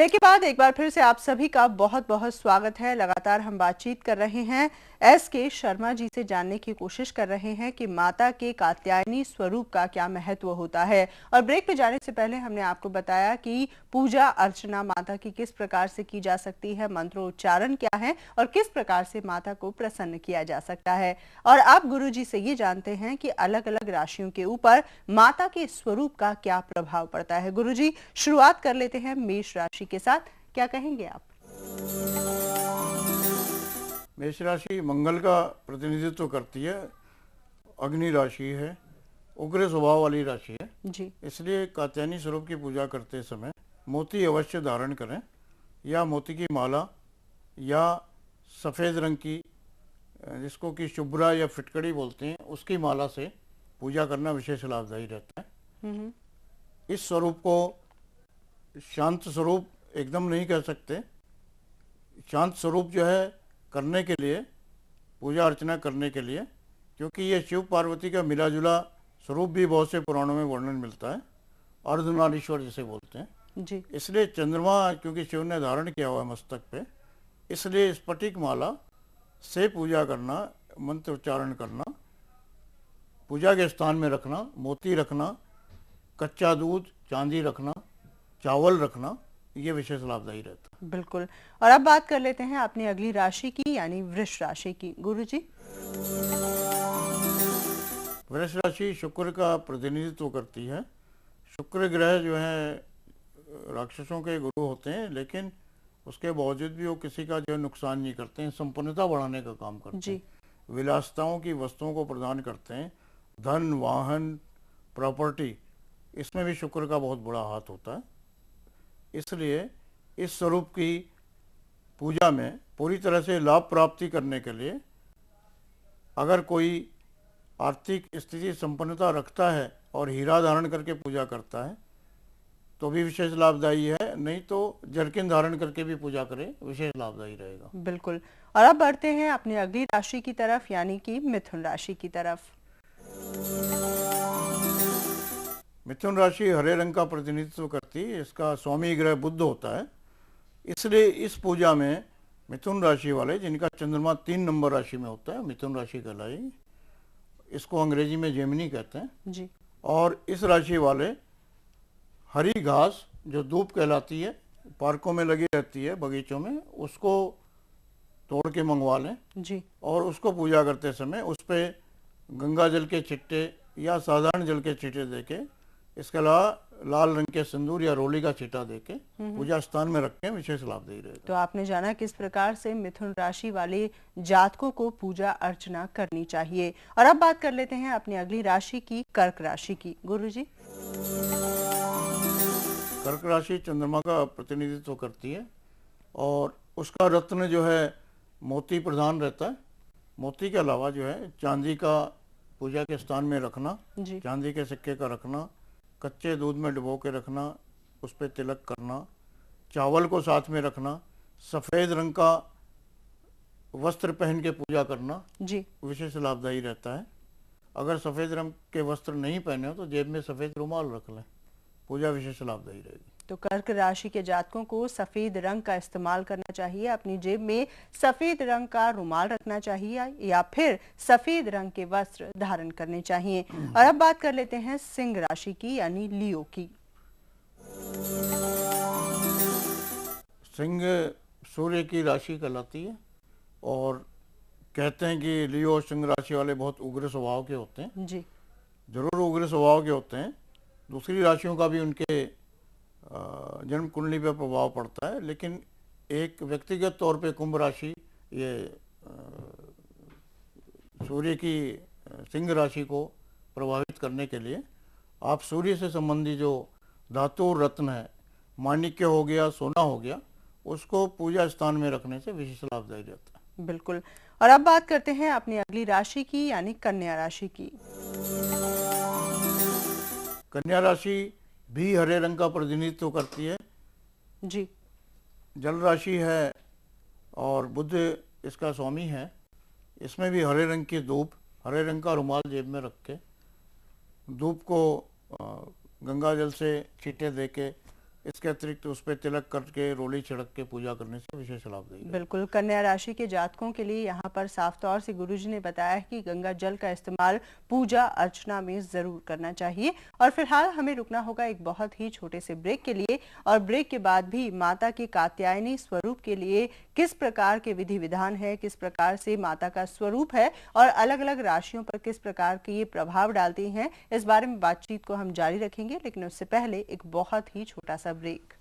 Break के बाद एक बार फिर से आप सभी का बहुत बहुत स्वागत है। लगातार हम बातचीत कर रहे हैं के शर्मा जी से, जानने की कोशिश कर रहे हैं कि माता के कात्यायनी स्वरूप का क्या महत्व होता है। और ब्रेक पे जाने से पहले हमने आपको बताया कि पूजा अर्चना माता की किस प्रकार से की जा सकती है, मंत्रोच्चारण क्या है और किस प्रकार से माता को प्रसन्न किया जा सकता है। और अब गुरु जी से ये जानते हैं कि अलग अलग राशियों के ऊपर माता के स्वरूप का क्या प्रभाव पड़ता है। गुरु जी, शुरुआत कर लेते हैं मेष राशि के साथ, क्या कहेंगे आप? मेष राशि मंगल का प्रतिनिधित्व करती है, अग्नि राशि है, उग्र स्वभाव वाली राशि है जी। इसलिए कात्यायनी स्वरूप की पूजा करते समय मोती अवश्य धारण करें, या मोती की माला या सफ़ेद रंग की, जिसको कि शुभ्रा या फिटकड़ी बोलते हैं, उसकी माला से पूजा करना विशेष लाभदायी रहता है। इस स्वरूप को शांत स्वरूप एकदम नहीं कह सकते। शांत स्वरूप जो है करने के लिए, पूजा अर्चना करने के लिए, क्योंकि ये शिव पार्वती का मिला जुला स्वरूप भी बहुत से पुराणों में वर्णन मिलता है, अर्धनारीश्वर जिसे बोलते हैं जी। इसलिए चंद्रमा क्योंकि शिव ने धारण किया हुआ है मस्तक पे, इसलिए स्फटिक माला से पूजा करना, मंत्र उच्चारण करना, पूजा के स्थान में रखना, मोती रखना, कच्चा दूध चांदी रखना, चावल रखना, ये विशेष लाभदायी रहता है। बिल्कुल। और अब बात कर लेते हैं अपनी अगली राशि की, यानी वृष राशि की। गुरु जी, वृष राशि शुक्र का प्रतिनिधित्व करती है। शुक्र ग्रह जो है राक्षसों के गुरु होते हैं, लेकिन उसके बावजूद भी वो किसी का जो नुकसान नहीं करते हैं, संपन्नता बढ़ाने का काम करते हैं, विलासिताओं की वस्तुओं को प्रदान करते हैं, धन, वाहन, प्रॉपर्टी, इसमें भी शुक्र का बहुत बड़ा हाथ होता है। इसलिए इस स्वरूप की पूजा में पूरी तरह से लाभ प्राप्ति करने के लिए अगर कोई आर्थिक स्थिति संपन्नता रखता है और हीरा धारण करके पूजा करता है तो भी विशेष लाभदायी है, नहीं तो जरकिन धारण करके भी पूजा करें, विशेष लाभदायी रहेगा। बिल्कुल। और अब बढ़ते हैं अपनी अगली राशि की तरफ, यानी कि मिथुन राशि की तरफ। मिथुन राशि हरे रंग का प्रतिनिधित्व करती है, इसका स्वामी ग्रह बुध होता है, इसलिए इस पूजा में मिथुन राशि वाले जिनका चंद्रमा 3 नंबर राशि में होता है, मिथुन राशि कहलाएगी, इसको अंग्रेजी में जेमिनी कहते हैं जी। और इस राशि वाले हरी घास जो धूप कहलाती है, पार्कों में लगी रहती है, बगीचों में, उसको तोड़ के मंगवा लें जी। और उसको पूजा करते समय उस पर गंगा जल के छिट्टे या साधारण जल के छिट्टे देके, इसके अलावा लाल रंग के सिंदूर या रोली का छींटा देके पूजा स्थान में रखें, विशेष लाभदायी रहेगा। तो आपने जाना किस प्रकार से मिथुन राशि वाले जातकों को पूजा अर्चना करनी चाहिए। और अब बात कर लेते हैं अपनी अगली राशि की, कर्क राशि की। गुरु जी, कर्क राशि चंद्रमा का प्रतिनिधित्व करती है और उसका रत्न जो है मोती प्रधान रहता है। मोती के अलावा जो है चांदी का पूजा के स्थान में रखना, चांदी के सिक्के का रखना, कच्चे दूध में डुबो के रखना, उस पर तिलक करना, चावल को साथ में रखना, सफ़ेद रंग का वस्त्र पहन के पूजा करना जी विशेष लाभदायी रहता है। अगर सफ़ेद रंग के वस्त्र नहीं पहने हो तो जेब में सफ़ेद रुमाल रख लें, पूजा विशेष लाभदायी रहेगी। तो कर्क राशि के जातकों को सफेद रंग का इस्तेमाल करना चाहिए, अपनी जेब में सफेद रंग का रुमाल रखना चाहिए या फिर सफेद रंग के वस्त्र धारण करने चाहिए। और अब बात कर लेते हैं सिंह राशि की, यानी लियो की। सिंह सूर्य की राशि कहलाती है और कहते हैं कि लियो सिंह राशि वाले बहुत उग्र स्वभाव के होते हैं जी। जरूर उग्र स्वभाव के होते हैं, दूसरी राशियों का भी उनके जन्म कुंडली पर प्रभाव पड़ता है, लेकिन एक व्यक्तिगत तौर पे कुंभ राशि ये सूर्य की सिंह राशि को प्रभावित करने के लिए आप सूर्य से संबंधी जो धातु रत्न है, माणिक्य हो गया, सोना हो गया, उसको पूजा स्थान में रखने से विशेष लाभदायी रहता है। बिल्कुल। और अब बात करते हैं अपनी अगली राशि की, यानी कन्या राशि की। कन्या राशि भी हरे रंग का प्रतिनिधित्व करती है जी। जल राशि है और बुध इसका स्वामी है, इसमें भी हरे रंग की धूप, हरे रंग का रुमाल जेब में रख के धूप को गंगा जल से छींटे दे के इसके अतिरिक्त उस पर तिलक करके रोली छिड़क के पूजा करने से विशेष लाभ देगा। बिल्कुल, कन्या राशि के जातकों के लिए यहाँ पर साफ तौर से गुरुजी ने बताया कि गंगा जल का इस्तेमाल पूजा अर्चना में जरूर करना चाहिए। और फिलहाल हमें रुकना होगा एक बहुत ही छोटे से ब्रेक के लिए, और ब्रेक के बाद भी माता के कात्यायनी स्वरूप के लिए किस प्रकार के विधि विधान है, किस प्रकार से माता का स्वरूप है और अलग अलग राशियों पर किस प्रकार के ये प्रभाव डालती हैं, इस बारे में बातचीत को हम जारी रखेंगे। लेकिन उससे पहले एक बहुत ही छोटा सा ब्रेक।